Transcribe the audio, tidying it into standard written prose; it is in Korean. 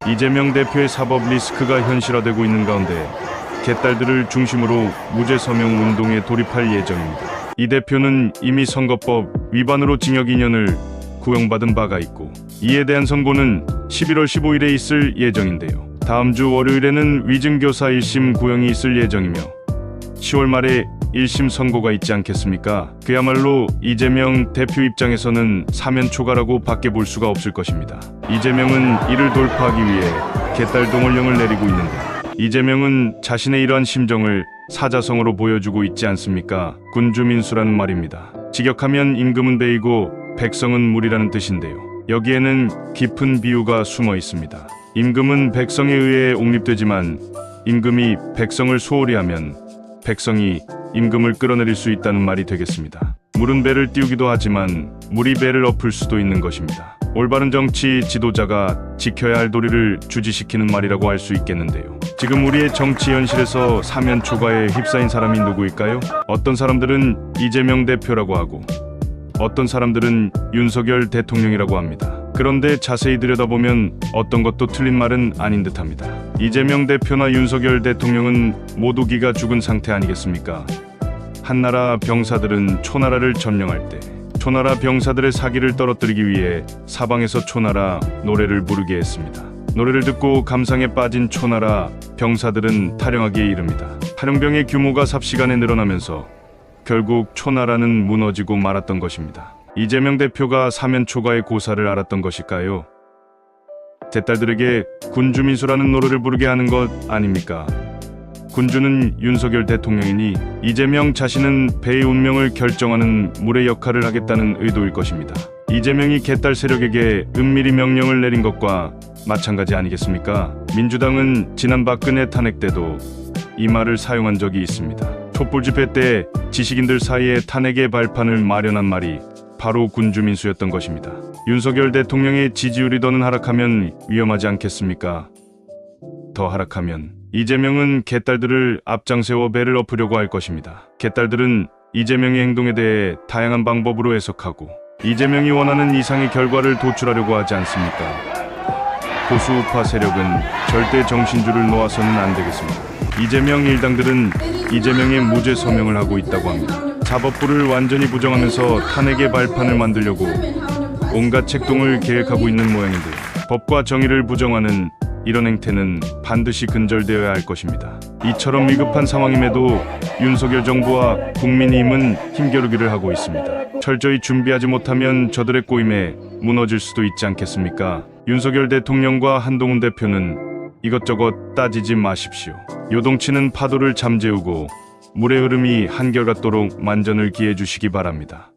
이재명 대표의 사법 리스크가 현실화되고 있는 가운데 개딸들을 중심으로 무죄 서명 운동에 돌입할 예정입니다. 이 대표는 이미 선거법 위반으로 징역 2년을 구형받은 바가 있고 이에 대한 선고는 11월 15일에 있을 예정인데요. 다음 주 월요일에는 위증교사 1심 구형이 있을 예정이며 10월 말에 1심 선고가 있지 않겠습니까? 그야말로 이재명 대표 입장에서는 사면 초과라고 밖에 볼 수가 없을 것입니다. 이재명은 이를 돌파하기 위해 개딸 동원령을 내리고 있는데 이재명은 자신의 이러한 심정을 사자성어로 보여주고 있지 않습니까? 군주민수라는 말입니다. 직역하면 임금은 베이고 백성은 물이라는 뜻인데요. 여기에는 깊은 비유가 숨어 있습니다. 임금은 백성에 의해 옹립되지만 임금이 백성을 소홀히 하면 백성이 임금을 끌어내릴 수 있다는 말이 되겠습니다. 물은 배를 띄우기도 하지만 물이 배를 엎을 수도 있는 것입니다. 올바른 정치 지도자가 지켜야 할 도리를 주지시키는 말이라고 할 수 있겠는데요. 지금 우리의 정치 현실에서 사면 초과에 휩싸인 사람이 누구일까요? 어떤 사람들은 이재명 대표라고 하고 어떤 사람들은 윤석열 대통령이라고 합니다. 그런데 자세히 들여다보면 어떤 것도 틀린 말은 아닌 듯합니다. 이재명 대표나 윤석열 대통령은 모두 기가 죽은 상태 아니겠습니까? 한나라 병사들은 초나라를 점령할 때 초나라 병사들의 사기를 떨어뜨리기 위해 사방에서 초나라 노래를 부르게 했습니다. 노래를 듣고 감상에 빠진 초나라 병사들은 탈영하기에 이릅니다. 탈영병의 규모가 삽시간에 늘어나면서 결국 초나라는 무너지고 말았던 것입니다. 이재명 대표가 사면 초과의 고사를 알았던 것일까요? 제 딸들에게 군주민수라는 노래를 부르게 하는 것 아닙니까? 군주는 윤석열 대통령이니 이재명 자신은 배의 운명을 결정하는 물의 역할을 하겠다는 의도일 것입니다. 이재명이 개딸 세력에게 은밀히 명령을 내린 것과 마찬가지 아니겠습니까? 민주당은 지난 박근혜 탄핵 때도 이 말을 사용한 적이 있습니다. 촛불 집회 때 지식인들 사이에 탄핵의 발판을 마련한 말이 바로 군주민수였던 것입니다. 윤석열 대통령의 지지율이 더는 하락하면 위험하지 않겠습니까? 더 하락하면 이재명은 개딸들을 앞장세워 배를 엎으려고 할 것입니다. 개딸들은 이재명의 행동에 대해 다양한 방법으로 해석하고 이재명이 원하는 이상의 결과를 도출하려고 하지 않습니까? 보수 우파 세력은 절대 정신줄을 놓아서는 안 되겠습니다. 이재명 일당들은 이재명의 무죄 서명을 하고 있다고 합니다. 사법부를 완전히 부정하면서 탄핵의 발판을 만들려고 온갖 책동을 계획하고 있는 모양인데 법과 정의를 부정하는 이런 행태는 반드시 근절되어야 할 것입니다. 이처럼 위급한 상황임에도 윤석열 정부와 국민의힘은 힘겨루기를 하고 있습니다. 철저히 준비하지 못하면 저들의 꼬임에 무너질 수도 있지 않겠습니까? 윤석열 대통령과 한동훈 대표는 이것저것 따지지 마십시오. 요동치는 파도를 잠재우고 물의 흐름이 한결같도록 만전을 기해 주시기 바랍니다.